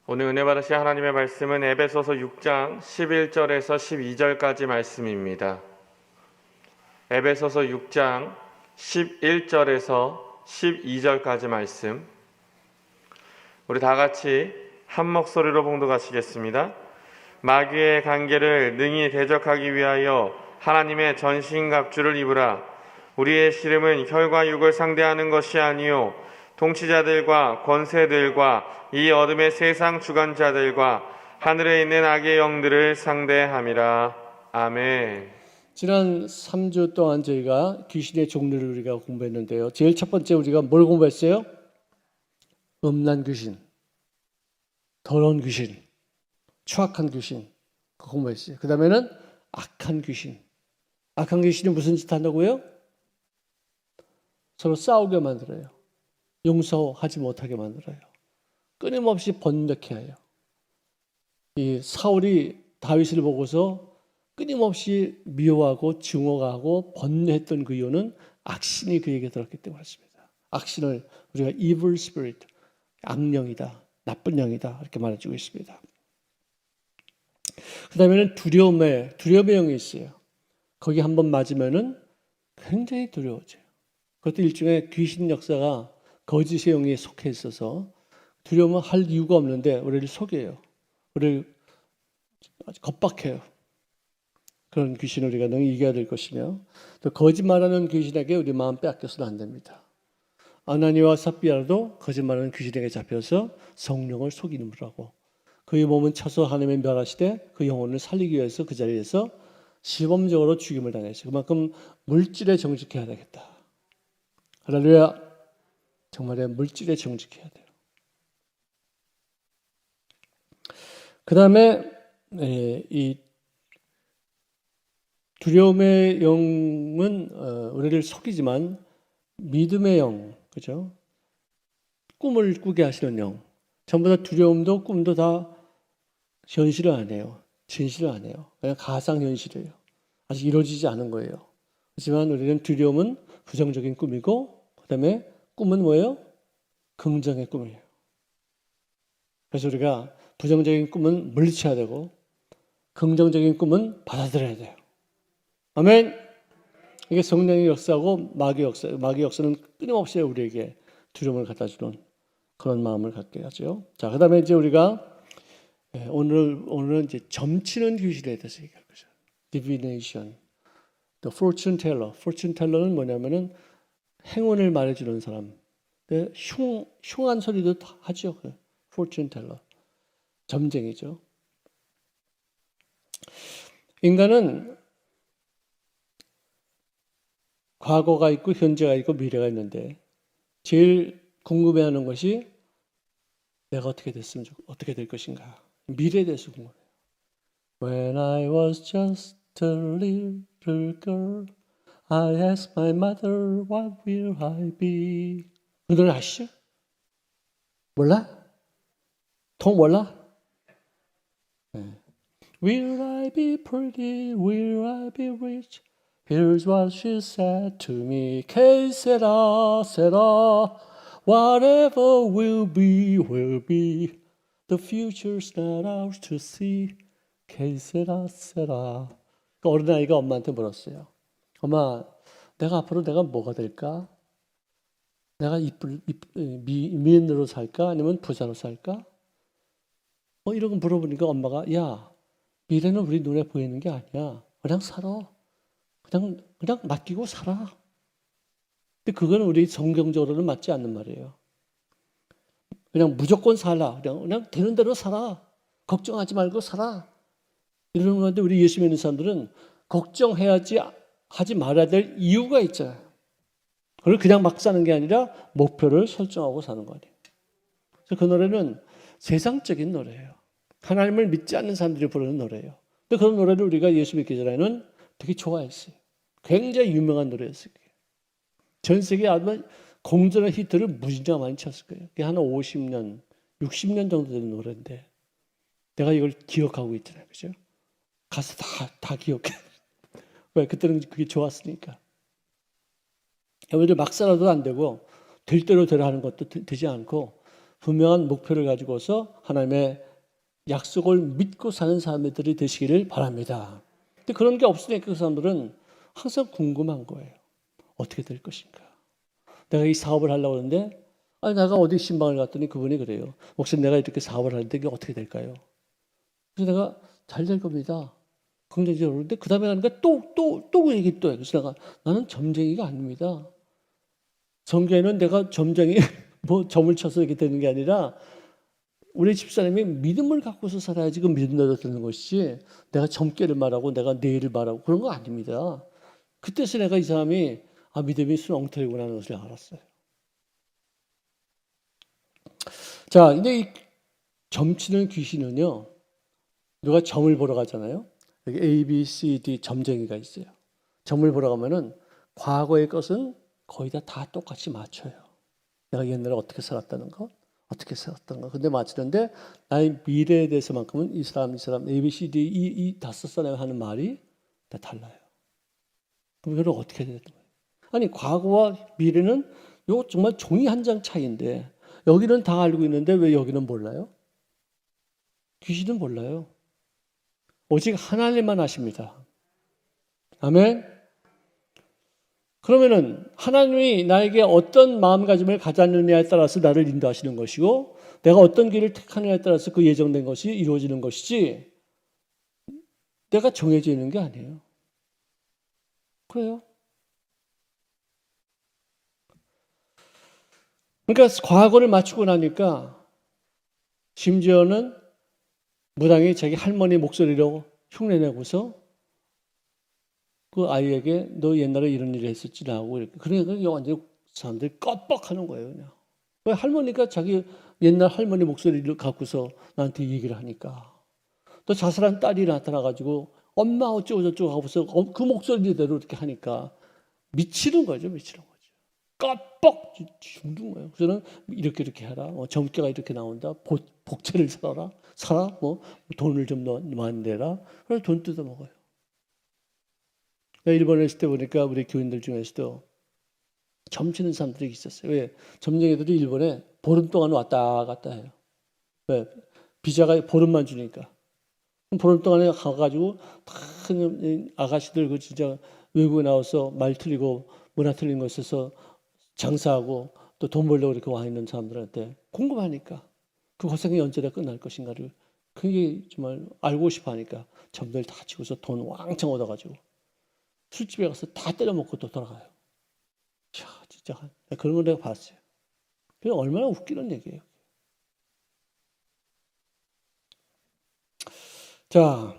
오늘 은혜 받으실 하나님의 말씀은 에베소서 6장 11절에서 12절까지 말씀입니다. 에베소서 6장 11절에서 12절까지 말씀, 우리 다 같이 한 목소리로 봉독하시겠습니다. 마귀의 관계를 능히 대적하기 위하여 하나님의 전신갑주를 입으라. 우리의 씨름은 혈과 육을 상대하는 것이 아니요 통치자들과 권세들과 이 어둠의 세상 주관자들과 하늘에 있는 악의 영들을 상대함이라. 아멘. 지난 3주 동안 저희가 귀신의 종류를 우리가 공부했는데요. 제일 첫 번째 우리가 뭘 공부했어요? 음란 귀신, 더러운 귀신, 추악한 귀신, 그거 공부했어요. 그 다음에는 악한 귀신. 악한 귀신이 무슨 짓 한다고요? 서로 싸우게 만들어요. 용서하지 못하게 만들어요. 끊임없이 번뇌케 해요. 이 사울이 다윗을 보고서 끊임없이 미워하고 증오하고 번뇌했던 그 이유는 악신이 그에게 들었기 때문에 그렇습니다. 악신을 우리가 evil spirit, 악령이다, 나쁜 영이다 이렇게 말해주고 있습니다. 그 다음에는 두려움의 영이 있어요. 거기 한번 맞으면은 굉장히 두려워져요. 그것도 일종의 귀신 역사가 거짓의 영에 속해 있어서 두려움은 할 이유가 없는데 우리를 속여요. 우리를 겁박해요. 그런 귀신을 우리가 능히 이겨야 될 것이며, 또 거짓말하는 귀신에게 우리 마음 빼앗겨서는 안 됩니다. 아나니와 삽비라도 거짓말하는 귀신에게 잡혀서 성령을 속이는으로라고 그의 몸은 쳐서 하나님의 멸하시되 그 영혼을 살리기 위해서 그 자리에서 시범적으로 죽임을 당했어요. 그만큼 물질에 정직해야 되겠다. 할렐루야. 정말에 물질에 정직해야 돼요. 그 다음에 이 두려움의 영은 우리를 속이지만 믿음의 영, 그죠? 꿈을 꾸게 하시는 영. 전부 다 두려움도 꿈도 다 현실을 안 해요. 진실을 안 해요. 그냥 가상현실이에요. 아직 이루어지지 않은 거예요. 하지만 우리는 두려움은 부정적인 꿈이고, 그 다음에 꿈은 뭐예요? 긍정의 꿈이에요. 그래서 우리가 부정적인 꿈은 물리쳐야 되고, 긍정적인 꿈은 받아들여야 돼요. 아멘. 이게 성령의 역사고 마귀의 역사는 끊임없이 우리에게 두려움을 갖다 주는 그런 마음을 갖게 하죠. 자, 그다음에 이제 우리가 오늘은 이제 점치는 귀신에 대해서 얘기할 거죠. Divination, the fortune teller. fortune teller는 뭐냐면은 행운을 말해주는 사람. 흉한 소리도 하죠. fortune teller, 점쟁이죠. 인간은 과거가 있고 현재가 있고 미래가 있는데 제일 궁금해하는 것이 내가 어떻게 될 것인가. 미래에 대해서 궁금해요. When I was just a little girl, I asked my mother, what will I be? 그 노래 아시죠? 몰라? 통 몰라? 네. Will I be pretty? Will I be rich? Here's what she said to me. Que sera, sera. Whatever will be, will be. The future's not ours to see. Que sera, sera. 그 어린아이가 엄마한테 물었어요. 엄마, 앞으로 내가 뭐가 될까? 내가 미인으로 살까? 아니면 부자로 살까? 이런 거 물어보니까 엄마가, 야, 미래는 우리 눈에 보이는 게 아니야. 그냥 살아. 그냥 맡기고 살아. 근데 그거는 우리 성경적으로는 맞지 않는 말이에요. 그냥 무조건 살아. 그냥 되는 대로 살아. 걱정하지 말고 살아. 이러는 건데 우리 예수 믿는 사람들은 걱정해야지 하지 말아야 될 이유가 있잖아요. 그걸 그냥 막 사는 게 아니라 목표를 설정하고 사는 거예요. 그래서 그 노래는 세상적인 노래예요. 하나님을 믿지 않는 사람들이 부르는 노래예요. 근데 그런 노래를 우리가 예수 믿기 전에는 되게 좋아했어요. 굉장히 유명한 노래였어요. 전 세계에 아마 공전의 히트를 무진장 많이 쳤을 거예요. 그게 한 50년, 60년 정도 된 노래인데 내가 이걸 기억하고 있잖아요. 그죠? 가서 다 기억해. 왜? 그때는 그게 좋았으니까. 오히려 막 살아도 안 되고 될 대로 되라 하는 것도 되지 않고 분명한 목표를 가지고서 하나님의 약속을 믿고 사는 사람들이 되시기를 바랍니다. 근데 그런 게 없으니까 그 사람들은 항상 궁금한 거예요. 어떻게 될 것인가? 내가 이 사업을 하려고 하는데 아니 내가 어디 신방을 갔더니 그분이 그래요. 목사님 내가 이렇게 사업을 하는데 이게 어떻게 될까요? 그래서 내가 잘 될 겁니다. 긍정적으로. 그런데 그 다음에 가니까 또 얘기 또 해. 그래서 나는 점쟁이가 아닙니다. 점쟁이는 내가 점쟁이 뭐 점을 쳐서 이렇게 되는 게 아니라 우리 집사님이 믿음을 갖고서 살아야지 그 믿음 얻어드는 것이지 내가 점괘를 말하고 내가 내일을 말하고 그런 거 아닙니다. 그때서 내가 이 사람이 믿음이 순 엉터리구나 하는 것을 알았어요. 자, 근데 이 점치는 귀신은요, 누가 점을 보러 가잖아요. 여기 A, B, C, D 점쟁이가 있어요. 점을 보러 가면은 과거의 것은 거의 다 똑같이 맞춰요. 내가 옛날에 어떻게 살았다는 것, 어떻게 살았던 것. 근데 맞추는데 나의 미래에 대해서만큼은 이 사람, A, B, C, D, 이 다섯 사람이 하는 말이 다 달라요. 그럼 이걸 어떻게 해야 되는 거예요? 아니, 과거와 미래는 이거 정말 종이 한 장 차이인데 여기는 다 알고 있는데 왜 여기는 몰라요? 귀신은 몰라요. 오직 하나님만 아십니다. 아멘. 그러면은 하나님이 나에게 어떤 마음가짐을 가졌느냐에 따라서 나를 인도하시는 것이고 내가 어떤 길을 택하느냐에 따라서 그 예정된 것이 이루어지는 것이지 내가 정해져 있는 게 아니에요. 그래요. 그러니까 과거를 맞추고 나니까 심지어는 무당이 자기 할머니 목소리로 흉내내고서 그 아이에게 너 옛날에 이런 일을 했었지 하고 이렇게 그러니까 완전히 사람들이 껌뻑하는 거예요. 그냥. 왜 할머니가 자기 옛날 할머니 목소리를 갖고서 나한테 얘기를 하니까 또 자살한 딸이 나타나가지고 엄마 어쩌고 저쩌고 하고서 그 목소리대로 이렇게 하니까 미치는 거죠. 미치는 거죠. 껌뻑 죽는 거예요. 그래서 이렇게 해라. 점괘가 이렇게 나온다. 복채를 사라. 뭐 돈을 좀 많이 내라. 그래서 돈 뜯어 먹어요. 일본에 있을 때 보니까 우리 교인들 중에서도 점치는 사람들이 있었어요. 왜? 점쟁이들이 일본에 보름 동안 왔다 갔다 해요. 왜? 비자가 보름만 주니까. 보름 동안에 가가지고 큰 아가씨들 그 진짜 외국에 나와서 말 틀리고 문화 틀린 것에서 장사하고 또 돈 벌려고 이렇게 와 있는 사람들한테 궁금하니까 그 고생이 언제 끝날 것인가를 그게 정말 알고 싶어 하니까 점들 다 치고서 돈 왕창 얻어가지고 술집에 가서 다 때려먹고 또 돌아가요. 야, 진짜 그런 걸 내가 봤어요. 그게 얼마나 웃기는 얘기예요. 자,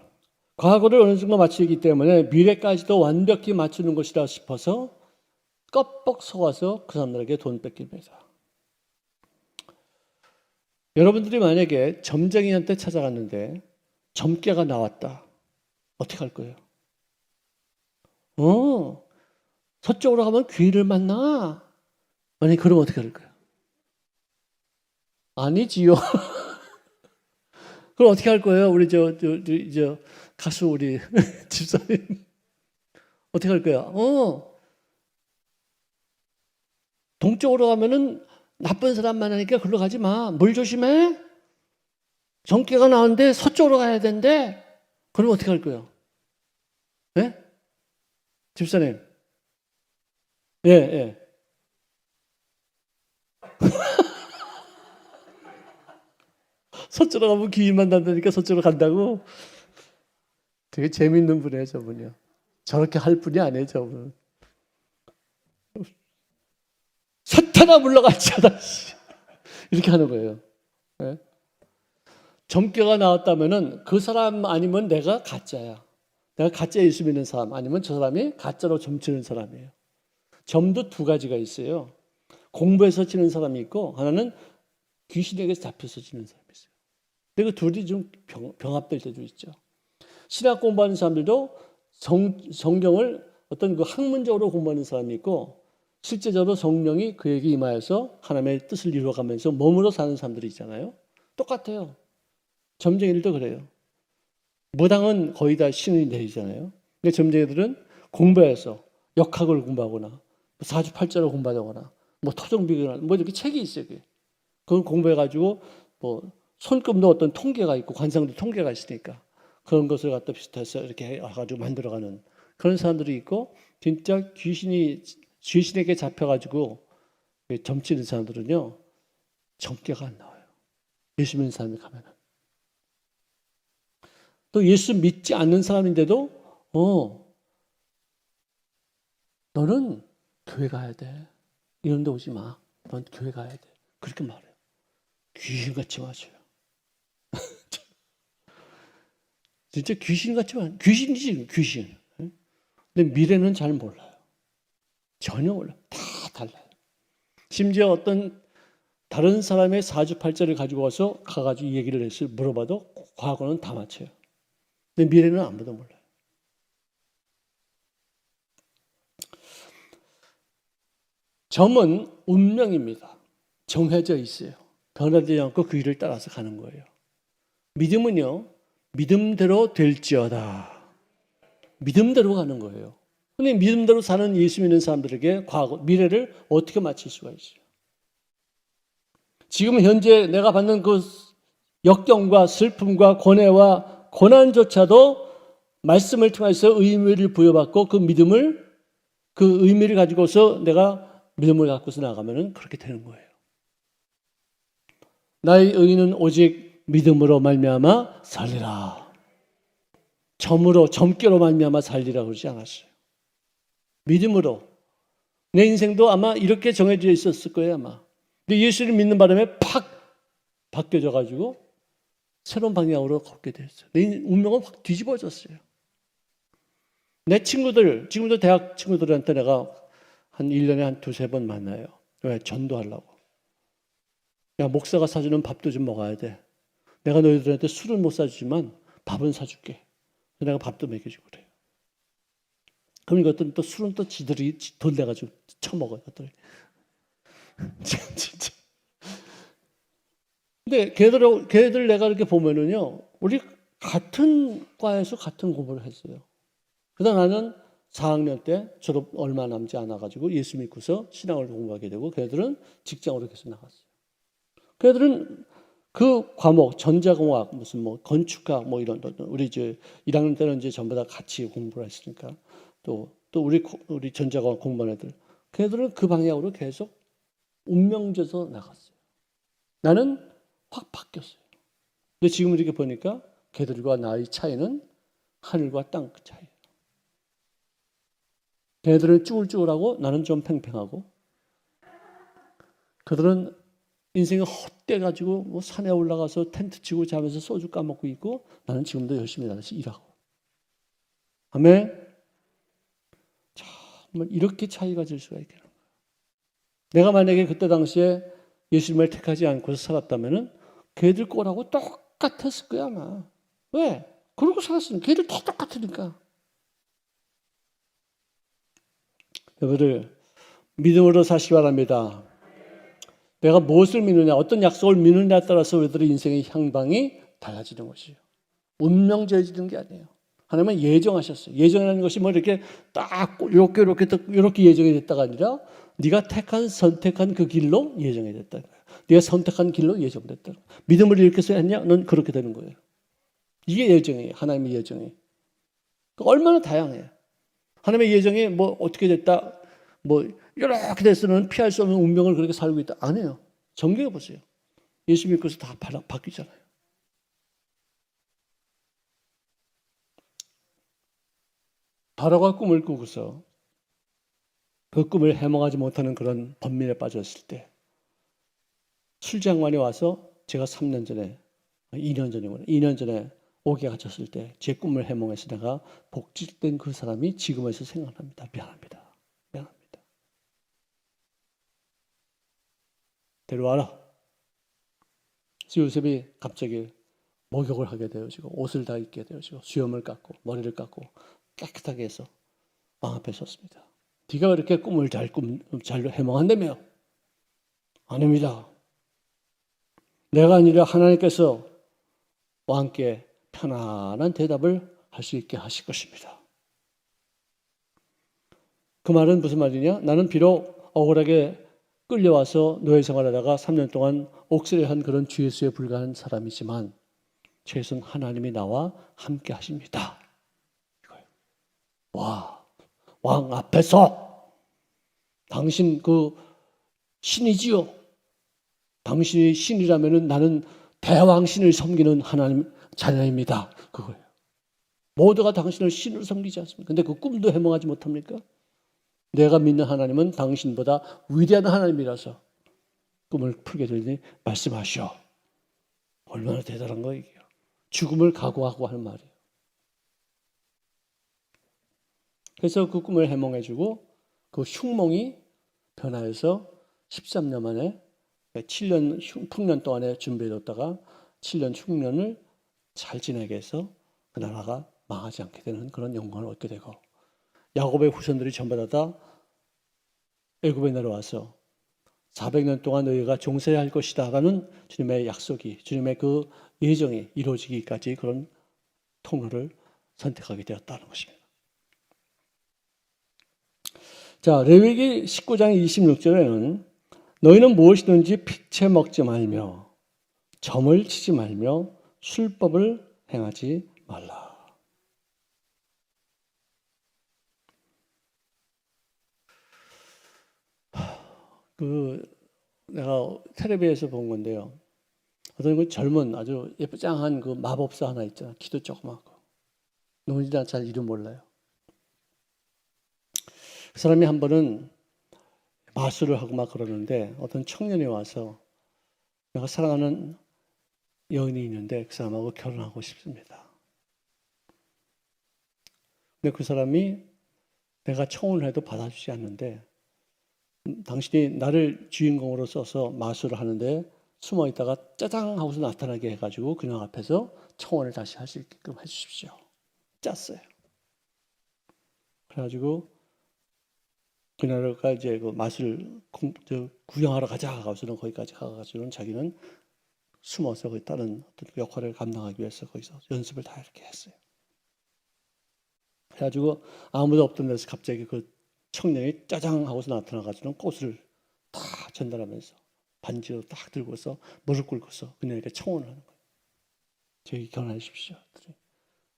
과거를 어느 정도 맞추기 때문에 미래까지도 완벽히 맞추는 것이라 싶어서 껍벅 속아서 그 사람들에게 돈 뺏깁니다. 여러분들이 만약에 점쟁이한테 찾아갔는데 점괘가 나왔다. 어떻게 할 거예요? 서쪽으로 가면 귀를 만나. 아니, 그럼 어떻게 할 거야? 아니지요. 그럼 어떻게 할 거예요? 우리 저 가수 우리 집사님. 어떻게 할 거야? 동쪽으로 가면은 나쁜 사람 많으니까 글로 가지 마. 뭘 조심해? 점괘가 나오는데 서쪽으로 가야 된대. 그럼 어떻게 할 거예요? 네? 집사님. 예. 서쪽으로 가면 귀인만 난다니까 서쪽으로 간다고? 되게 재밌는 분이에요, 저분이요. 저렇게 할 분이 아니에요, 저분. 사탄아 물러가자다. 이렇게 하는 거예요. 네? 점괘가 나왔다면은 그 사람 아니면 내가 가짜야. 내가 가짜 예수 믿는 사람 아니면 저 사람이 가짜로 점치는 사람이에요. 점도 두 가지가 있어요. 공부해서 치는 사람이 있고 하나는 귀신에게 잡혀서 치는 사람이 있어요. 근데 그 둘이 좀 병합될 때도 있죠. 신학 공부하는 사람들도 성경을 어떤 그 학문적으로 공부하는 사람이 있고 실제적으로 성령이 그에게 임하여서 하나님의 뜻을 이루어가면서 몸으로 사는 사람들이 있잖아요. 똑같아요. 점쟁이들도 그래요. 무당은 거의 다 신이 내리잖아요. 근데 점쟁이들은 공부해서 역학을 공부하거나 사주팔자를 공부하거나 뭐 토종비교나 뭐 이렇게 책이 있어요. 그걸 공부해가지고 뭐 손금도 어떤 통계가 있고 관상도 통계가 있으니까 그런 것을 갖다 비슷해서 이렇게 해가지고 만들어가는 그런 사람들이 있고, 진짜 귀신에게 잡혀가지고 점치는 사람들은요 점괘가 안 나와요. 예수 믿는 사람이 가면은. 또 예수 믿지 않는 사람인데도 너는 교회 가야 돼. 이런 데 오지 마. 넌 교회 가야 돼. 그렇게 말해요. 귀신같이 맞아요. 진짜 귀신같이 맞아요. 귀신이지, 귀신. 근데 미래는 잘 몰라요. 전혀 몰라요. 다 달라요. 심지어 어떤 다른 사람의 사주팔자를 가지고 와서 가가지고 이 얘기를 했어요. 물어봐도 과거는 다 맞춰요. 근데 미래는 아무도 몰라요. 점은 운명입니다. 정해져 있어요. 변하지 않고 그 일을 따라서 가는 거예요. 믿음은요, 믿음대로 될지어다. 믿음대로 가는 거예요. 근데 믿음대로 사는 예수 믿는 사람들에게 과거, 미래를 어떻게 맞출 수가 있어요? 지금 현재 내가 받는 그 역경과 슬픔과 고뇌와 고난조차도 말씀을 통해서 의미를 부여받고 그 믿음을, 그 의미를 가지고서 내가 믿음을 갖고서 나가면은 그렇게 되는 거예요. 나의 의는 오직 믿음으로 말미암아 살리라. 점괘로 말미암아 살리라 그러지 않았어요. 믿음으로. 내 인생도 아마 이렇게 정해져 있었을 거예요, 아마. 근데 예수를 믿는 바람에 팍 바뀌어져 가지고 새로운 방향으로 걷게 됐어요. 내 운명은 확 뒤집어졌어요. 내 친구들, 지금도 대학 친구들한테 내가 한 1년에 한 두세 번 만나요. 왜? 전도하려고. 야, 목사가 사주는 밥도 좀 먹어야 돼. 내가 너희들한테 술은 못 사주지만 밥은 사줄게. 내가 밥도 먹여주고 그래요. 그럼 이것들은 또 술은 또 지들이 돈 내가지고 처먹어요. 진짜. 근데 걔들 내가 이렇게 보면은요, 우리 같은 과에서 같은 공부를 했어요. 그러다 나는 4학년 때 졸업 얼마 남지 않아가지고 예수 믿고서 신앙을 공부하게 되고, 걔들은 직장으로 계속 나갔어요. 걔들은 그 과목, 전자공학, 무슨 뭐 건축학, 뭐 이런, 우리 이제 1학년 때는 이제 전부 다 같이 공부를 했으니까, 또 우리 전자공학 공부한 애들, 걔들은 그 방향으로 계속 운명져서 나갔어요. 나는 확 바뀌었어요. 근데 지금 이렇게 보니까 걔들과 나의 차이는 하늘과 땅 그 차이예요. 걔들은 쭈글쭈글하고 나는 좀 팽팽하고, 그들은 인생이 헛돼가지고 뭐 산에 올라가서 텐트 치고 자면서 소주 까먹고 있고, 나는 지금도 열심히 나가서 일하고. 아멘. 정말 이렇게 차이가 질 수가 있겠는 거예요. 내가 만약에 그때 당시에 예수님을 택하지 않고서 살았다면은 걔들 꼴하고 똑같았을 거야 아마. 왜? 그러고 살았으니까. 걔들 다 똑같으니까. 여러분들 믿음으로 사시기 바랍니다. 내가 무엇을 믿느냐, 어떤 약속을 믿느냐에 따라서 우리들의 인생의 향방이 달라지는 것이에요. 운명 정해지는 게 아니에요. 하나님은 예정하셨어요. 예정이라는 것이 뭐 이렇게 딱 이렇게 예정이 됐다가 아니라 네가 선택한 그 길로 예정이 됐다. 네가 선택한 길로 예정됐다. 믿음을 이렇게 해서 했냐? 넌 그렇게 되는 거예요. 이게 예정이에요. 하나님의 예정이. 얼마나 다양해요. 하나님의 예정이 뭐 어떻게 됐다, 뭐 이렇게 돼서는 피할 수 없는 운명을 그렇게 살고 있다. 안 해요. 정경해 보세요. 예수 믿고서 다 바뀌잖아요. 바로가 꿈을 꾸고서 그 꿈을 해몽하지 못하는 그런 번민에 빠졌을 때, 술장관이 와서 제가 3년 전에, 2년 전에 옥에 갇혔을 때 제 꿈을 해몽해서 내가 복직된 그 사람이 지금에서 생각납니다. 미안합니다. 데려와라. 요셉이 갑자기 목욕을 하게 되어지고 옷을 다 입게 되어지고 수염을 깎고 머리를 깎고 깨끗하게 해서 왕 앞에 섰습니다. 네가 이렇게 꿈을 잘 해몽한다며? 아닙니다. 내가 아니라 하나님께서 왕께 편안한 대답을 할 수 있게 하실 것입니다. 그 말은 무슨 말이냐? 나는 비록 억울하게 끌려와서 노예 생활하다가 3년 동안 옥살이한 그런 주 예수에 불과한 사람이지만 최소한 하나님이 나와 함께 하십니다. 이거예요. 와, 왕 앞에서 당신 그 신이지요. 당신이 신이라면 나는 대왕신을 섬기는 하나님 자녀입니다. 그거예요. 모두가 당신을 신으로 섬기지 않습니까? 근데 그 꿈도 해몽하지 못합니까? 내가 믿는 하나님은 당신보다 위대한 하나님이라서 꿈을 풀게 되니 말씀하시오. 얼마나 대단한 거예요. 죽음을 각오하고 하는 말이에요. 그래서 그 꿈을 해몽해주고 그 흉몽이 변화해서 13년 만에 7년 풍년 동안에 준비해뒀다가 7년 흉년을 잘 지내게 해서 그 나라가 망하지 않게 되는 그런 영광을 얻게 되고 야곱의 후손들이 전부 다 애굽에 내려와서 400년 동안 너희가 종살이 할 것이다라는 주님의 약속이 주님의 그 예정이 이루어지기까지 그런 통로를 선택하게 되었다는 것입니다. 자, 레위기 19장 26절에는 너희는 무엇이든지 피채 먹지 말며 점을 치지 말며 술법을 행하지 말라. 내가 텔레비에서 본 건데요. 어떤 그 젊은 아주 예쁘장한 그 마법사 하나 있잖아. 키도 조그맣고. 누군지 잘 이름 몰라요. 그 사람이 한 번은 마술을 하고 막 그러는데 어떤 청년이 와서 내가 사랑하는 여인이 있는데 그 사람하고 결혼하고 싶습니다. 근데 그 사람이 내가 청혼을 해도 받아주지 않는데 당신이 나를 주인공으로 써서 마술을 하는데 숨어 있다가 짜장 하고서 나타나게 해가지고 그냥 앞에서 청혼을 다시 할 수 있게끔 해주십시오. 짰어요. 그래가지고 그날가 이제 그 마술 구경하러 가자 하고서는 거기까지 가가지고는 자기는 숨어서 그 다른 어떤 역할을 감당하기 위해서 거기서 연습을 다 이렇게 했어요. 그래가지고 아무도 없던 데서 갑자기 그 청년이 짜장 하고서 나타나가지고는 꽃을 다 전달하면서 반지로 딱 들고서 무릎 꿇고서 그녀에게 청혼을 하는 거예요. 저희 결혼해 주십시오.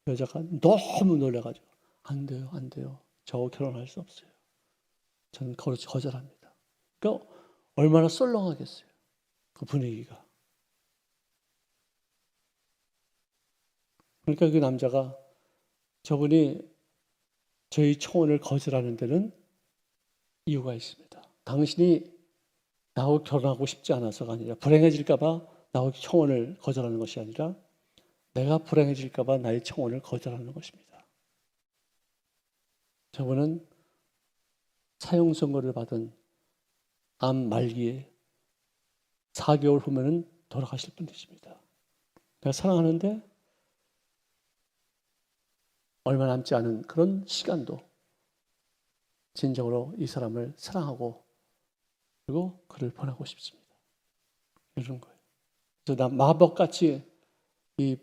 여자가 너무 놀라가지고 안 돼요, 안 돼요. 저 결혼할 수 없어요. 저는 거절합니다. 그러니까 얼마나 썰렁하겠어요. 그 분위기가. 그러니까 그 남자가 저분이 저희 청혼을 거절하는 데는 이유가 있습니다. 당신이 나하고 결혼하고 싶지 않아서가 아니라 불행해질까 봐 나하고 청혼을 거절하는 것이 아니라 내가 불행해질까 봐 나의 청혼을 거절하는 것입니다. 저분은 사형 선고를 받은 암 말기에 4개월 후면은 돌아가실 분이십니다. 내가 사랑하는데 얼마 남지 않은 그런 시간도 진정으로 이 사람을 사랑하고 그리고 그를 보내고 싶습니다. 이런 거예요. 그래서 나 마법같이 이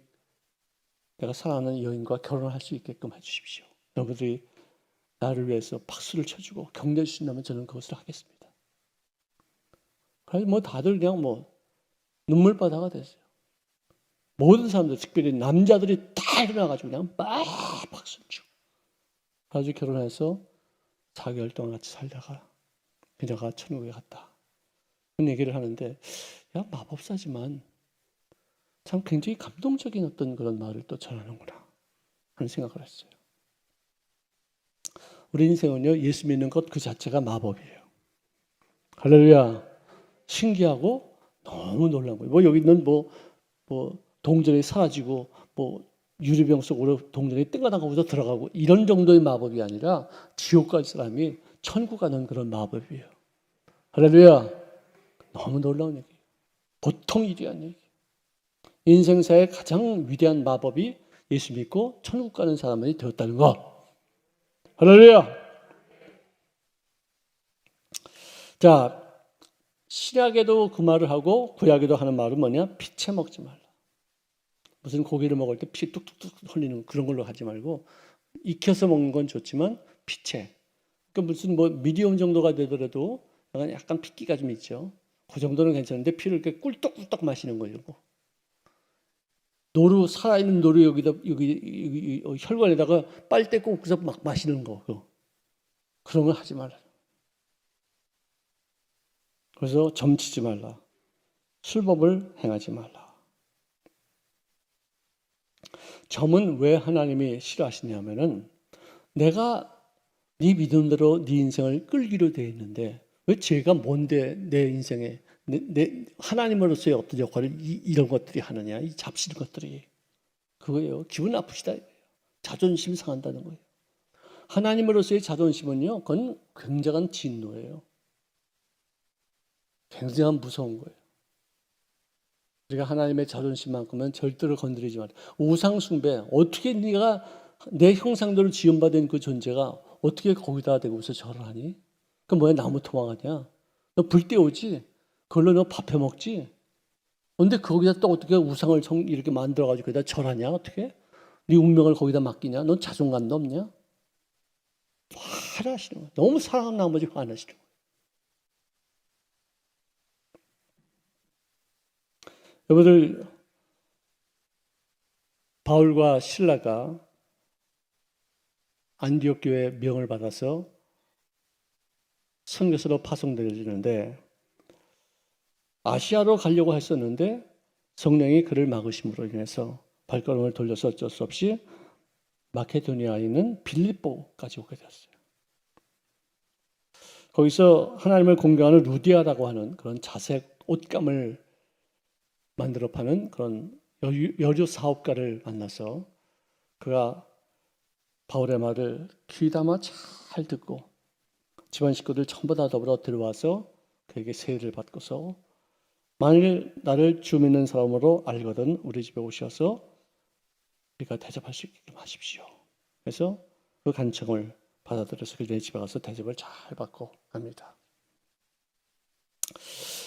내가 사랑하는 여인과 결혼할 수 있게끔 해주십시오. 여러분들이 나를 위해서 박수를 쳐주고 격려해 주신다면 저는 그것을 하겠습니다. 그래서 뭐 다들 그냥 뭐 눈물바다가 됐어요. 모든 사람들, 특별히 남자들이 다 일어나가지고 그냥 막 박수를 치고 아주 결혼해서 4개월 동안 같이 살다가 그녀가 천국에 갔다. 그런 얘기를 하는데 야 마법사지만 참 굉장히 감동적인 어떤 그런 말을 또 전하는구나 하는 생각을 했어요. 우리 인생은요 예수 믿는 것 그 자체가 마법이에요. 할렐루야. 신기하고 너무 놀란 거예요. 뭐 여기 있는 뭐 동전이 사라지고 뭐 유리병 속으로 동전이 땡가당하고서 들어가고 이런 정도의 마법이 아니라 지옥 갈 사람이 천국 가는 그런 마법이에요. 할렐루야. 너무 놀라운 얘기예요. 보통 일이 아니에요. 인생사의 가장 위대한 마법이 예수 믿고 천국 가는 사람이 되었다는 것. 할렐루야. 자, 신약에도 그 말을 하고 구약에도 하는 말은 뭐냐? 피채 먹지 말라. 무슨 고기를 먹을 때 피 뚝뚝뚝 흘리는 그런 걸로 하지 말고 익혀서 먹는 건 좋지만 피채. 그러니까 무슨 뭐 미디엄 정도가 되더라도 약간 핏기가 좀 있죠. 그 정도는 괜찮은데 피를 이렇게 꿀떡꿀떡 마시는 거예요. 노루, 살아있는 노루 여기 혈관에다가 빨대 꽂고서 막 마시는 거. 그런 걸 하지 말라. 그래서 점치지 말라. 술법을 행하지 말라. 점은 왜 하나님이 싫어하시냐면은 내가 네 믿음대로 네 인생을 끌기로 되어 있는데 왜 죄가 뭔데 내 인생에 내 하나님으로서의 어떤 역할을 이런 것들이 하느냐, 이 잡신 것들이. 그거예요. 기분 나쁘시다. 자존심 상한다는 거예요. 하나님으로서의 자존심은요, 그건 굉장한 진노예요. 굉장한 무서운 거예요. 우리가 하나님의 자존심만큼은 절대로 건드리지 말아요. 우상숭배, 어떻게 네가 내 형상대로 지음받은 그 존재가 어떻게 거기다 대고서 절을 하니? 그 뭐야, 나무 토막하냐? 너 불 떼우지? 그걸로 너 밥 해먹지? 근데 거기다 또 어떻게 우상을 이렇게 만들어가지고 거기다 절하냐? 어떻게? 네 운명을 거기다 맡기냐? 넌 자존감도 없냐? 화나시는 거예요. 너무 사랑한 나머지 화나시는 거예요. 여러분들, 바울과 실라가 안디옥 교회 명을 받아서 선교사로 파송되어지는데 아시아로 가려고 했었는데 성령이 그를 막으심으로 인해서 발걸음을 돌려서 어쩔 수 없이 마케도니아에 있는 빌립보까지 오게 되었어요. 거기서 하나님을 공경하는 루디아라고 하는 그런 자색 옷감을 만들어 파는 그런 여류 사업가를 만나서 그가 바울의 말을 귀담아 잘 듣고 집안 식구들 전부 다 더불어 들어와서 그에게 세례를 받고서 만일 나를 주 믿는 사람으로 알거든 우리 집에 오셔서 우리가 대접할 수 있게 하십시오. 그래서 그 간청을 받아들여서 그네 집에 가서 대접을 잘 받고 갑니다.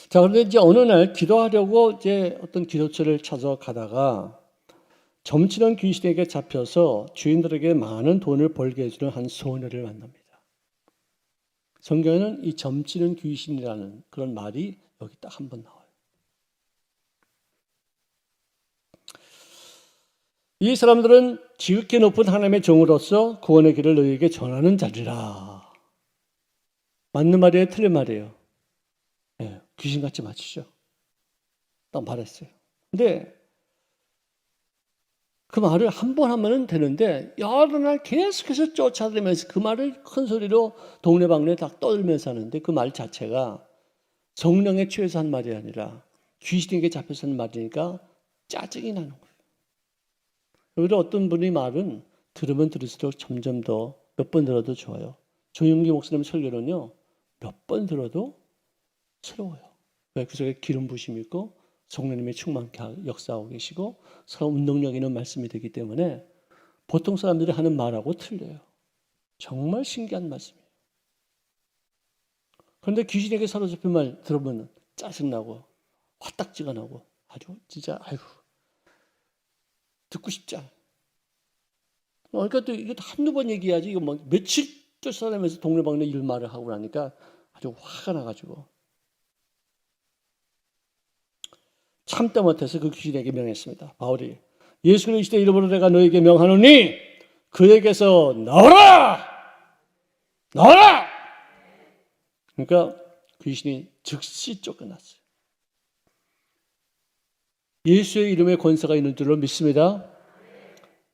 자, 그런데 이제 어느 날 기도하려고 이제 어떤 기도처를 찾아가다가 점치는 귀신에게 잡혀서 주인들에게 많은 돈을 벌게 해주는 한 소녀를 만납니다. 성경에는 이 점치는 귀신이라는 그런 말이 여기 딱 한 번 나와요. 이 사람들은 지극히 높은 하나님의 종으로서 구원의 길을 너희에게 전하는 자리라. 맞는 말이에요? 틀린 말이에요? 네, 귀신같이 맞히죠. 딱 말했어요. 근데 그 말을 한 번 하면 되는데 여러 날 계속해서 쫓아다니면서 그 말을 큰 소리로 동네방네 다 떠들면서 하는데 그 말 자체가 성령에 취해서 한 말이 아니라 귀신에게 잡혀서 한 말이니까 짜증이 나는 거예요. 오히려 어떤 분의 말은 들으면 들을수록 점점 더 몇 번 들어도 좋아요. 조용기 목사님 설교는요, 몇 번 들어도 새로워요. 왜? 그 속에 기름 부심이 있고 성령님의 충만케 역사하고 계시고 서로 운동력 있는 말씀이 되기 때문에 보통 사람들이 하는 말하고 틀려요. 정말 신기한 말씀이에요. 그런데 귀신에게 사로잡힌 말 들어보면 짜증나고 화딱지가 나고 아주 진짜 아이고 듣고 싶지 않아요. 그러니까 또 이거 한두 번 얘기해야지 이거 뭐 며칠 쫓아다니면서 동네방네 일 말을 하고 나니까 아주 화가 나가지고 참다 못해서 그 귀신에게 명했습니다. 바울이 예수 그리스도의 이름으로 내가 너에게 명하노니 그에게서 나오라! 나오라! 그러니까 귀신이 즉시 쫓겨났어요. 예수의 이름에 권세가 있는 줄로 믿습니다.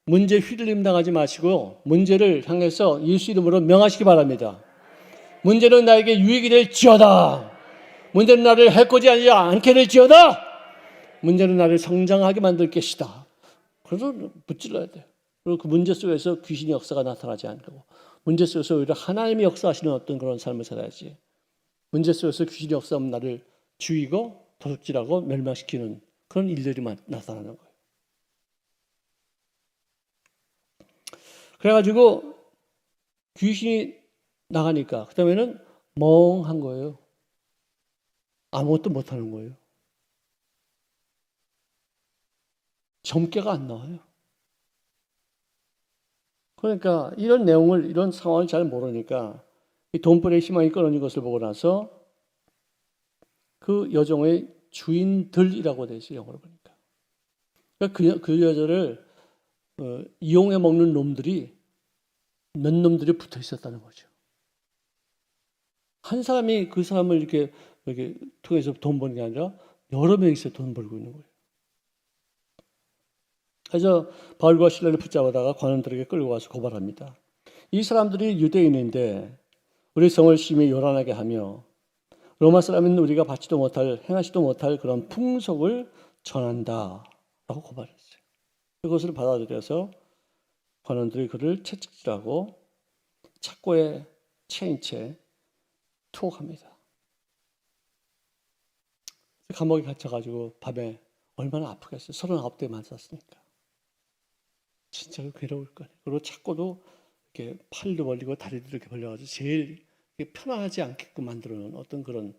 문제 휘둘림 당하지 마시고 문제를 향해서 예수 이름으로 명하시기 바랍니다. 문제는 나에게 유익이 될지어다. 문제는 나를 해코지 않게 될지어다. 문제는 나를 성장하게 만들 것이다. 그래서 붙질러야 돼요. 그리고 그 문제 속에서 귀신의 역사가 나타나지 않고 문제 속에서 오히려 하나님이 역사하시는 어떤 그런 삶을 살아야지. 문제 속에서 귀신의 역사하면 나를 죽이고 도둑질하고 멸망시키는 그런 일들이 나타나는 거예요. 그래가지고 귀신이 나가니까 그 다음에는 멍한 거예요. 아무것도 못하는 거예요. 점괘가 안 나와요. 그러니까 이런 내용을 이런 상황을 잘 모르니까 이 돈벌이에 희망이 끊어진 것을 보고 나서 그 여종의 주인들이라고 되지 영어로 보니까. 그러니까 그 여자를 이용해 먹는 놈들이 몇 놈들이 붙어 있었다는 거죠. 한 사람이 그 사람을 이렇게 통해서 돈 버는 게 아니라 여러 명이서 돈 벌고 있는 거예요. 그래서 바울과 실라를 붙잡아다가 관원들에게 끌고 와서 고발합니다. 이 사람들이 유대인인데 우리 성을 심히 요란하게 하며 로마 사람인 우리가 받지도 못할, 행하지도 못할 그런 풍속을 전한다 라고 고발했어요. 그것을 받아들여서 관원들이 그를 채찍질하고 착고에 채인 채 투옥합니다. 감옥에 갇혀가지고 밤에 얼마나 아프겠어요. 39대 맞았으니까. 진짜 괴로울 거예요. 그리고 착고도 이렇게 팔도 벌리고 다리도 이렇게 벌려가지고 제일 편안하지 않게끔 만들어 놓은 어떤 그런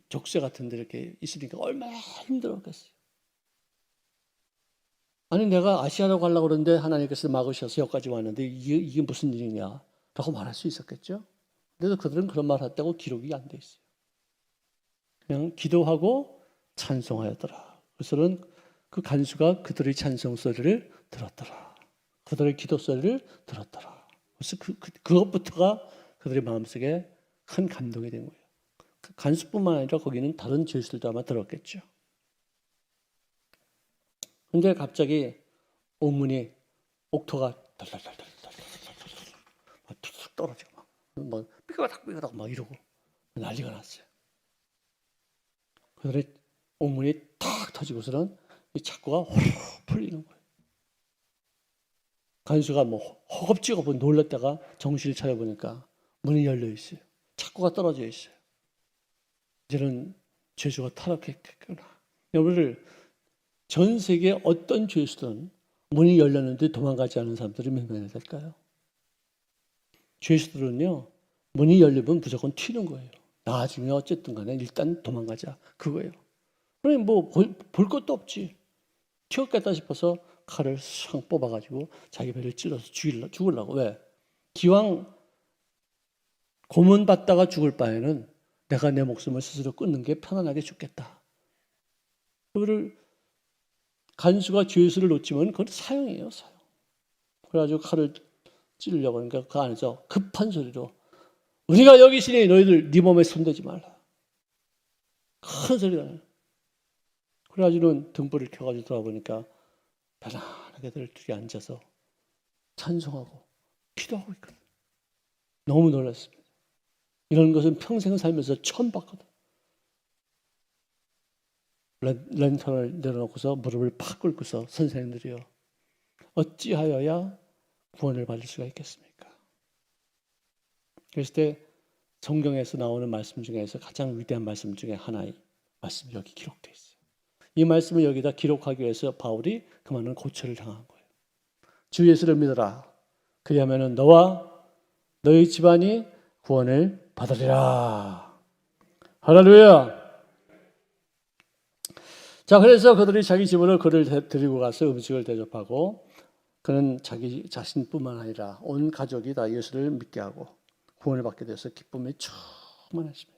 족쇄 같은 데 이렇게 있으니까 얼마나 힘들었겠어요. 아니 내가 아시아로 가려고 그러는데 하나님께서 막으셔서 여기까지 왔는데 이게 무슨 일이냐 라고 말할 수 있었겠죠. 그래도 그들은 그런 말 했다고 기록이 안 돼 있어요. 그냥 기도하고 찬송하였더라. 그래서는 그 간수가 그들의 찬송 소리를 들었더라. 그들의 기도 소리를 들었더라. 그래서 그것부터가 그들의 마음속에 큰 감동이 된 거예요. 간수뿐만 아니라 거기는 다른 죄수들도 아마 들었겠죠. 그런데 갑자기 옥문이 옥토가 달달달달달달달달 막 툭툭 떨어지고 막 삐그덕 막 이러고 난리가 났어요. 그들의 옥문이 탁 터지고서는 이 착고가 호로 풀리는 거예요. 간수가 뭐 허겁지겁 놀랐다가 정신을 차려보니까 문이 열려 있어요. 착고가 떨어져 있어요. 이제는 죄수가 타락했겠구나. 여러분들 전 세계 어떤 죄수든 문이 열렸는데 도망가지 않은 사람들이 몇 명이 될까요? 죄수들은요 문이 열리면 무조건 튀는 거예요. 나중에 어쨌든 간에 일단 도망가자 그거예요. 그러니 뭐 볼 것도 없지. 튀었겠다 싶어서 칼을 싹 뽑아가지고 자기 배를 찔러서 죽으려고. 왜? 기왕 고문받다가 죽을 바에는 내가 내 목숨을 스스로 끊는 게 편안하게 죽겠다. 그거를 간수가 죄수를 놓치면 그건 사형이에요. 사형. 그래가지고 칼을 찌르려고 하니까 그 안에서 급한 소리로 우리가 여기 있으니 너희들 네 몸에 손대지 말라. 큰 소리가 나요. 그래가지고는 등불을 켜가지고 돌아보니까 편안하게들 둘이 앉아서 찬송하고 기도하고 있거든. 너무 놀랐습니다. 이런 것은 평생 살면서 처음 봤거든. 랜턴을 내려놓고서 무릎을 팍 꿇고서 선생님들이요. 어찌하여야 구원을 받을 수가 있겠습니까? 그랬을 때 성경에서 나오는 말씀 중에서 가장 위대한 말씀 중에 하나의 말씀이 여기 기록되어 있어요. 이 말씀을 여기다 기록하기 위해서 바울이 그 많은 고초를 당한 거예요. 주 예수를 믿어라. 그리하면 너와 너희 집안이 구원을 받으리라. 할렐루야. 자, 그래서 그들이 자기 집으로 그를 데리고 가서 음식을 대접하고 그는 자기 자신뿐만 아니라 온 가족이 다 예수를 믿게 하고 구원을 받게 돼서 기쁨이 충만했습니다.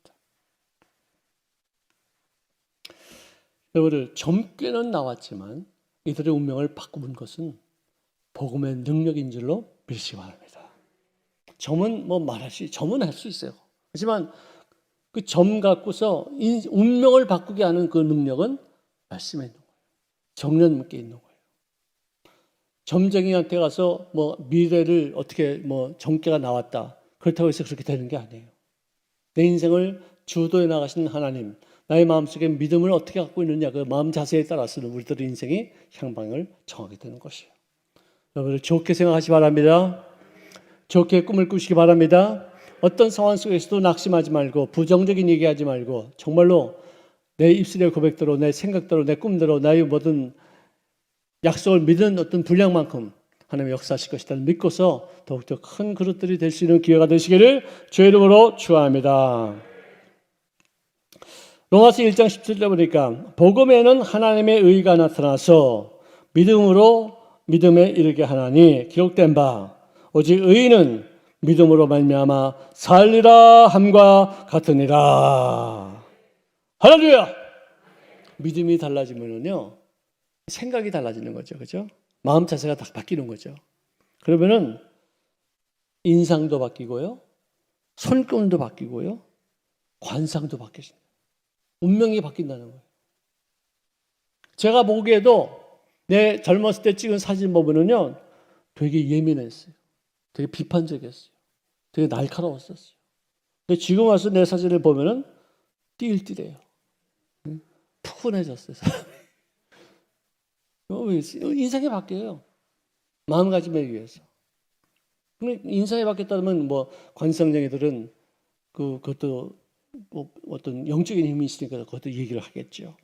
여러분들 젊게는 나왔지만 이들의 운명을 바꾸는 것은 복음의 능력인 줄로 믿으시기 바랍니다. 점은 뭐 점은 할 수 있어요. 하지만 그 점 갖고서 운명을 바꾸게 하는 그 능력은 말씀에 있는 거예요. 정령님께 있는 거예요. 점쟁이한테 가서 뭐 미래를 어떻게 뭐 점괘가 나왔다. 그렇다고 해서 그렇게 되는 게 아니에요. 내 인생을 주도해 나가신 하나님, 나의 마음속에 믿음을 어떻게 갖고 있느냐 그 마음 자세에 따라서는 우리들의 인생이 향방을 정하게 되는 것이에요. 여러분들 좋게 생각하시기 바랍니다. 좋게 꿈을 꾸시기 바랍니다. 어떤 상황 속에서도 낙심하지 말고 부정적인 얘기하지 말고 정말로 내 입술의 고백대로 내 생각대로 내 꿈대로 나의 모든 약속을 믿은 어떤 분량만큼 하나님의 역사하실 것이다 믿고서 더욱더 큰 그릇들이 될 수 있는 기회가 되시기를 주의 이름으로 축원합니다. 로마서 1장 17절 보니까 복음에는 하나님의 의가 나타나서 믿음으로 믿음에 이르게 하나니 기록된 바 오직 의인은 믿음으로 말미암아 살리라 함과 같으니라. 할렐루야! 믿음이 달라지면은요, 생각이 달라지는 거죠. 그죠? 마음 자세가 다 바뀌는 거죠. 그러면은 인상도 바뀌고요, 손금도 바뀌고요, 관상도 바뀌어진다. 운명이 바뀐다는 거예요. 제가 보기에도 내 젊었을 때 찍은 사진 보면은요, 되게 예민했어요. 되게 비판적이었어요. 되게 날카로웠었어요. 근데 지금 와서 내 사진을 보면은 띨띨해요. 푸근해졌어요. 인상이 바뀌어요. 마음가짐에 의해서. 근데 인상이 바뀌었다면 뭐 관성쟁이들은 그것도 뭐 어떤 영적인 힘이 있으니까 그것도 얘기를 하겠죠.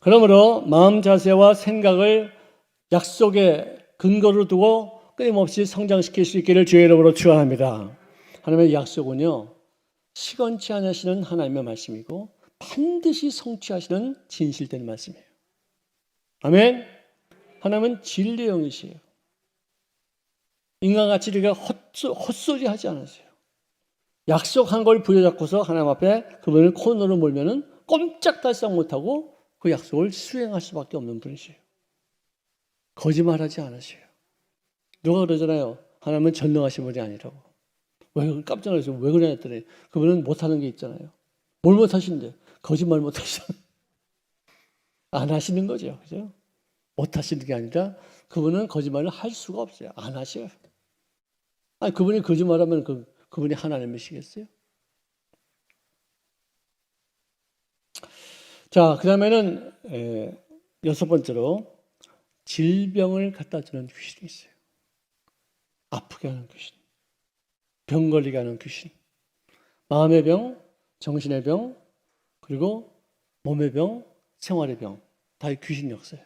그러므로 마음 자세와 생각을 약속의 근거로 두고 끊임없이 성장시킬 수 있기를 주의 이름으로 축원합니다. 하나님의 약속은요, 시건치 않으시는 하나님의 말씀이고 반드시 성취하시는 진실된 말씀이에요. 아멘. 하나님은 진리의 영이시에요. 인간같이 우리가 헛소리 하지 않으세요. 약속한 걸 부여잡고서 하나님 앞에 그분을 코너로 몰면은 꼼짝달싹 못하고 그 약속을 수행할 수밖에 없는 분이세요. 거짓말하지 않으세요. 누가 그러잖아요. 하나님은 전능하신 분이 아니라고. 왜 깜짝 놀라서 왜 그러냐 했더니 그분은 못하는 게 있잖아요. 뭘 못하신대? 거짓말 못하시잖아요. 안 하시는 거죠. 그죠? 못하시는 게 아니라 그분은 거짓말을 할 수가 없어요. 안 하셔요. 아니, 그분이 거짓말하면 그분이 하나님이시겠어요? 자, 그 다음에는 여섯 번째로 질병을 갖다 주는 귀신이 있어요. 아프게 하는 귀신, 병 걸리게 하는 귀신, 마음의 병, 정신의 병, 그리고 몸의 병, 생활의 병, 다 귀신 역사예요.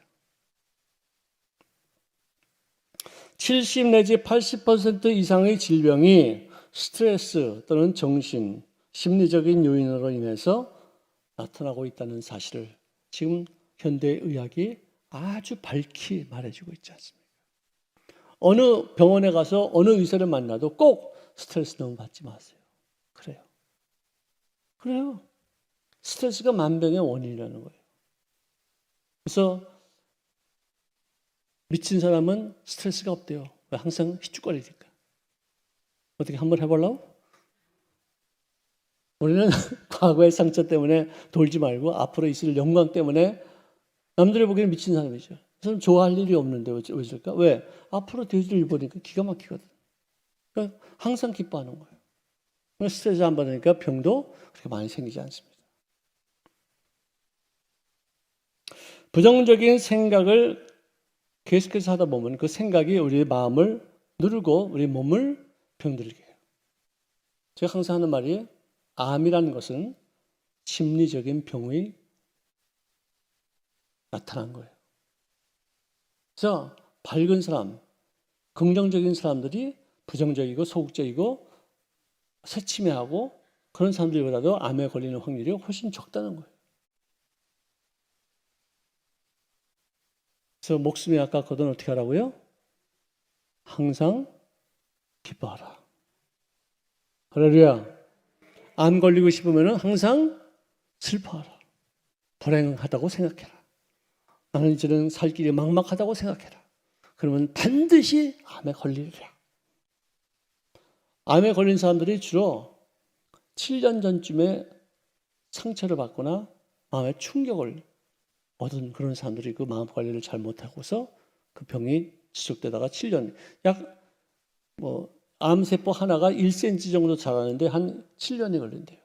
70 내지 80% 이상의 질병이 스트레스 또는 정신, 심리적인 요인으로 인해서 나타나고 있다는 사실을 지금 현대의학이 아주 밝히 말해주고 있지 않습니까? 어느 병원에 가서 어느 의사를 만나도 꼭 스트레스 너무 받지 마세요. 그래요. 그래요. 스트레스가 만병의 원인이라는 거예요. 그래서 미친 사람은 스트레스가 없대요. 왜? 항상 희죽거리니까. 어떻게 한번 해보려고? 우리는 과거의 상처 때문에 돌지 말고 앞으로 있을 영광 때문에 남들이 보기에는 미친 사람이죠. 그 사람 좋아할 일이 없는데 왜 그럴까? 왜? 앞으로 돼지를 보니까 기가 막히거든. 그러니까 항상 기뻐하는 거예요. 스트레스 안 받으니까 병도 그렇게 많이 생기지 않습니다. 부정적인 생각을 계속해서 하다 보면 그 생각이 우리의 마음을 누르고 우리 몸을 병들게 해요. 제가 항상 하는 말이 암이라는 것은 심리적인 병이 나타난 거예요. 그래서 밝은 사람, 긍정적인 사람들이 부정적이고 소극적이고 새침해하고 그런 사람들보다도 암에 걸리는 확률이 훨씬 적다는 거예요. 그래서 목숨이 아깝거든 어떻게 하라고요? 항상 기뻐하라. 할렐루야. 암 걸리고 싶으면 항상 슬퍼하라. 불행하다고 생각해라. 나는 이제는 살 길이 막막하다고 생각해라. 그러면 반드시 암에 걸리리라. 암에 걸린 사람들이 주로 7년 전쯤에 상처를 받거나 마음의 충격을 얻은 그런 사람들이 그 마음 관리를 잘 못하고서 그 병이 지속되다가 7년, 암세포 하나가 1cm 정도 자라는데 한 7년이 걸린대요.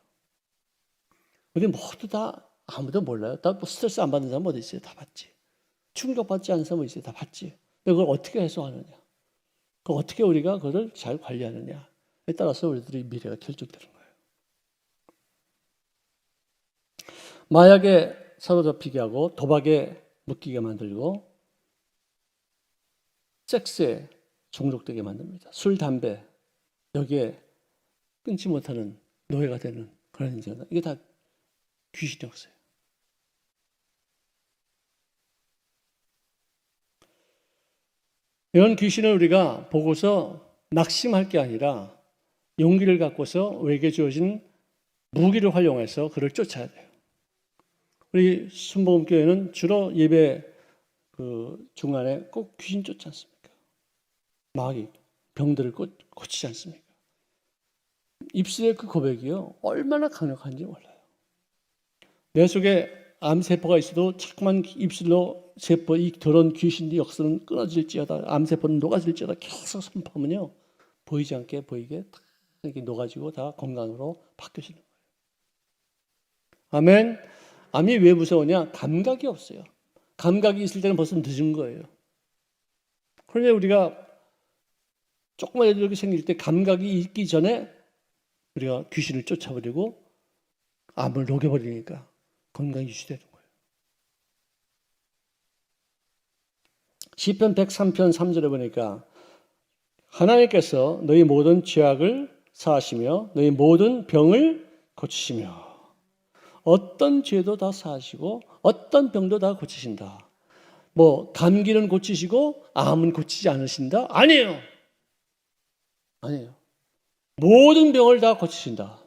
우리 모두 다 아무도 몰라요. 다 스트레스 안 받는 사람 어디 있어요? 다 받지. 충격받지 않는 사람 어디 있어요? 다 받지. 근데 그걸 어떻게 해소하느냐? 그 어떻게 우리가 그걸 잘 관리하느냐에 따라서 우리들의 미래가 결정되는 거예요. 마약에 사로잡히게 하고 도박에 묶이게 만들고 섹스에 중독되게 만듭니다. 술, 담배 여기에 끊지 못하는 노예가 되는 그런 인생이다. 이게 다 귀신이 없어요. 이런 귀신을 우리가 보고서 낙심할 게 아니라 용기를 갖고서 우리에게 주어진 무기를 활용해서 그를 쫓아야 돼요. 우리 순복음교회는 주로 예배 그 중간에 꼭 귀신 쫓지 않습니까? 마귀, 병들을 고치지 않습니까? 입술의 그 고백이요, 얼마나 강력한지 몰라요. 내 속에 암세포가 있어도 자꾸만 입술로 세포, 이 더러운 귀신의 역사는 끊어질지어다, 암세포는 녹아질지어다 계속 선포하면요, 보이지 않게 보이게 다 이렇게 녹아지고 다 건강으로 바뀌어지는 거예요. 아멘. 암이 왜 무서우냐? 감각이 없어요. 감각이 있을 때는 벌써 늦은 거예요. 그런데 우리가 조금만 이렇게 생길 때 감각이 있기 전에 우리가 귀신을 쫓아버리고 암을 녹여버리니까 건강이 유지되는 거예요. 시편 103편 3절에 보니까 하나님께서 너희 모든 죄악을 사하시며 너희 모든 병을 고치시며, 어떤 죄도 다 사하시고 어떤 병도 다 고치신다. 뭐 감기는 고치시고 암은 고치지 않으신다? 아니에요. 아니에요. 모든 병을 다 고치신다.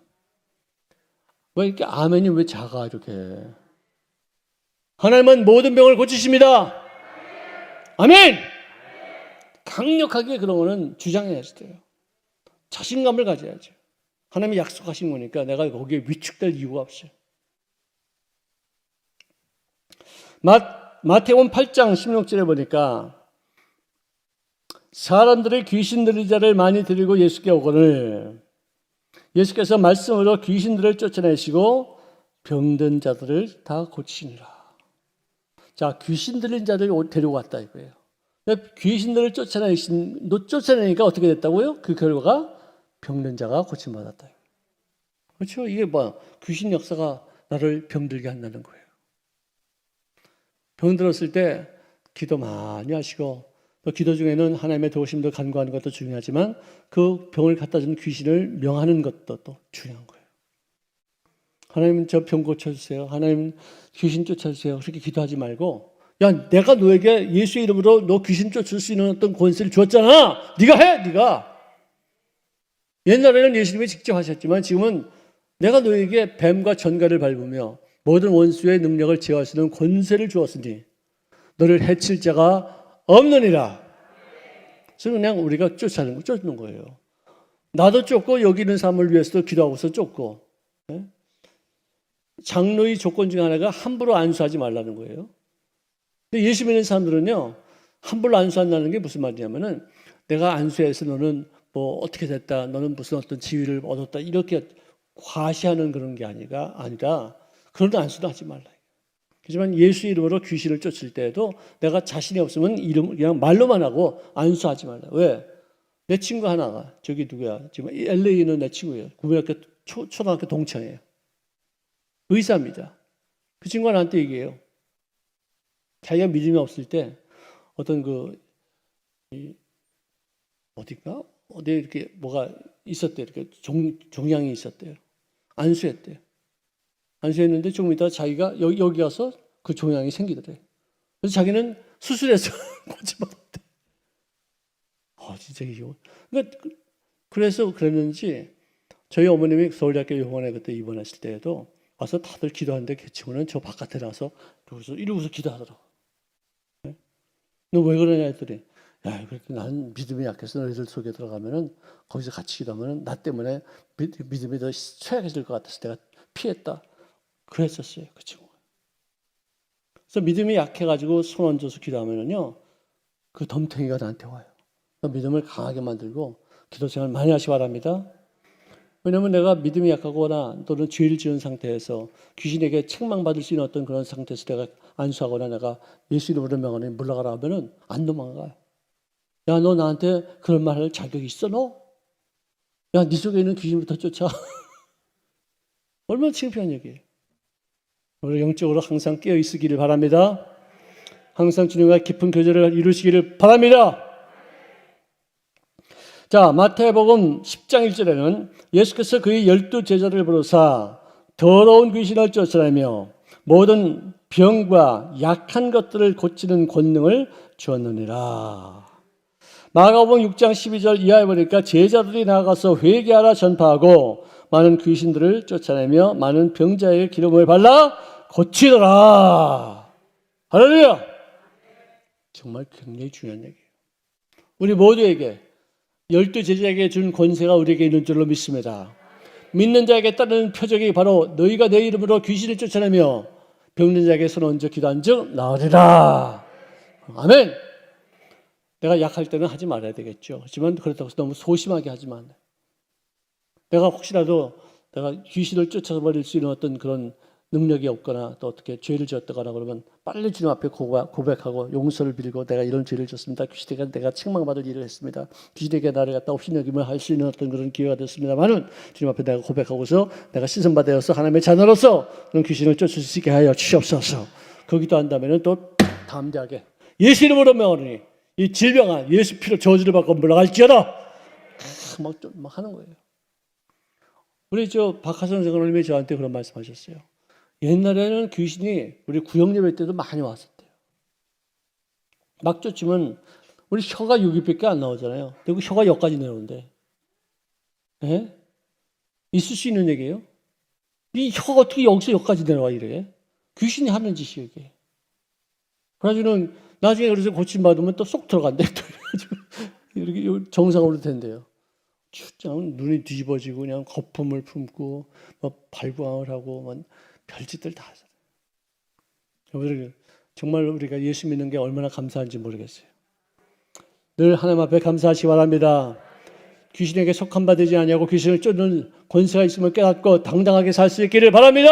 왜 이렇게 아멘이 왜 작아 이렇게? 하나님은 모든 병을 고치십니다. 아멘. 강력하게 그런 거는 주장해야지 돼요. 자신감을 가져야죠. 하나님이 약속하신 거니까 내가 거기에 위축될 이유가 없어요. 마태복음 8장 16절에 보니까 사람들이 귀신 들린 자를 많이 데리고 예수께 오거늘 예수께서 말씀으로 귀신들을 쫓아내시고 병든 자들을 다 고치시니라. 자, 귀신 들린 자를 데리고 왔다 이거예요. 귀신들을 쫓아내니까 어떻게 됐다고요? 그 결과가 병든 자가 고침받았다. 그렇죠? 이게 뭐 귀신 역사가 나를 병들게 한다는 거예요. 병들었을 때 기도 많이 하시고, 또 기도 중에는 하나님의 도우심도 간구하는 것도 중요하지만 그 병을 갖다 준 귀신을 명하는 것도 또 중요한 거예요. 하나님 저 병 고쳐주세요. 하나님 귀신 쫓아주세요. 그렇게 기도하지 말고, 야, 내가 너에게 예수의 이름으로 너 귀신 쫓을 수 있는 어떤 권세를 줬잖아. 네가 해, 네가. 옛날에는 예수님이 직접 하셨지만 지금은 내가 너에게 뱀과 전갈을 밟으며 모든 원수의 능력을 제어할 수 있는 권세를 주었으니 너를 해칠 자가 없느니라. 그래서 그냥 우리가 쫓는 거예요. 나도 쫓고 여기 있는 사람을 위해서도 기도하고서 쫓고. 장로의 조건 중에 하나가 함부로 안수하지 말라는 거예요. 근데 예수 믿는 사람들은요, 함부로 안수한다는 게 무슨 말이냐면은 내가 안수해서 너는 뭐 어떻게 됐다, 너는 무슨 어떤 지위를 얻었다, 이렇게 과시하는 그런 게 아니라 그런 안수도 하지 말라. 하지만 예수 이름으로 귀신을 쫓을 때에도 내가 자신이 없으면 그냥 말로만 하고 안수하지 말라. 왜? 내 친구 하나가, 저기 누구야? 지금 LA에 있는 내 친구예요. 초등학교 동창이에요. 의사입니다. 그 친구가 나한테 얘기해요. 자기가 믿음이 없을 때 어떤 어딘가? 어디 이렇게 뭐가 있었대요. 이렇게 종양이 있었대요. 안수했대요. 안수했는데 조금 있다가 자기가 여기 가서 그 종양이 생기더래. 그래서 자기는 수술해서 고쳐받았대. 진짜 이거. 그래서 그랬는지 저희 어머님이 서울대학교 병원에 그때 입원했을 때에도 와서 다들 기도하는데 그 친구는 저 바깥에 나서 이러고서 기도하더라고. 너 왜 그러냐 했더니, 야, 그렇게 난 믿음이 약해서 너희들 속에 들어가면은 거기서 같이 기도하면은 나 때문에 믿음이 더 쇠약해질 것 같아서 내가 피했다. 그랬었어요, 그 친구가. 그래서 믿음이 약해가지고 손 얹어서 기도하면은요, 그 덤탱이가 나한테 와요. 믿음을 강하게 만들고 기도 생활 많이 하시기 바랍니다. 왜냐하면 내가 믿음이 약하거나 또는 죄를 지은 상태에서 귀신에게 책망받을 수 있는 어떤 그런 상태에서 내가 안수하거나 내가 예수 이름으로 명하니 물러가라 하면은 안 도망가요. 야, 너 나한테 그런 말 할 자격이 있어, 너? 야, 네 속에 있는 귀신부터 쫓아. 얼마나 창피한 얘기예요. 우리 영적으로 항상 깨어 있으기를 바랍니다. 항상 주님과 깊은 교제를 이루시기를 바랍니다. 자, 마태복음 10장 1절에는 예수께서 그의 12제자를 부르사 더러운 귀신을 쫓아내며 모든 병과 약한 것들을 고치는 권능을 주었느니라. 마가복음 6장 12절 이하에 보니까 제자들이 나가서 회개하라 전파하고 많은 귀신들을 쫓아내며 많은 병자에게 기름을 발라 고치더라. 할렐루야! 정말 굉장히 중요한 얘기예요. 우리 모두에게 12제자에게 준 권세가 우리에게 있는 줄로 믿습니다. 믿는 자에게 따르는 표적이 바로 너희가 내 이름으로 귀신을 쫓아내며 병든 자에게 손 얹어 기도한 즉 나으리라. 아멘. 내가 약할 때는 하지 말아야 되겠죠. 하지만 그렇다고 해서 너무 소심하게 하지만 안 돼. 내가 혹시라도 내가 귀신을 쫓아버릴 수 있는 어떤 그런 능력이 없거나 또 어떻게 죄를 지었다거나 그러면 빨리 주님 앞에 고백하고 용서를 빌고 내가 이런 죄를 졌습니다. 귀신에게 내가 책망받을 일을 했습니다. 귀신에게 나를 갖다 업신여김을 할 수 있는 어떤 그런 기회가 됐습니다만은 주님 앞에 내가 고백하고서 내가 씻음받아서 하나님의 자녀로서 그런 귀신을 쫓을 수 있게 하여 주시옵소서. 거기도 한다면은 또 담대하게 예수 이름으로 명하노니 이 질병아 예수 피로 저주를 받고 물러갈지어다. 막 하는 거예요. 우리 박하선 장로님이 저한테 그런 말씀하셨어요. 옛날에는 귀신이 우리 구역 예배 때도 많이 왔었대요. 막 쫓으면 우리 혀가 6입밖에 안 나오잖아요. 그리고 혀가 여기까지 내려오는데, 예? 있을 수 있는 얘기예요? 이 혀가 어떻게 여기서 여기까지 내려와 이래? 귀신이 하는 짓이에요 이게. 그래가지고는 나중에 그래서 고침 받으면 또 쏙 들어간대. 또 이렇게 정상으로 된대요. 그냥 눈이 뒤집어지고 그냥 거품을 품고 막 발광을 하고 막 별짓들 다 하잖아요. 여러분들 정말 우리가 예수 믿는 게 얼마나 감사한지 모르겠어요. 늘 하나님 앞에 감사하시기 바랍니다. 귀신에게 속한 바 되지 아니하고 귀신을 쫓는 권세가 있음을 깨닫고 당당하게 살 수 있기를 바랍니다.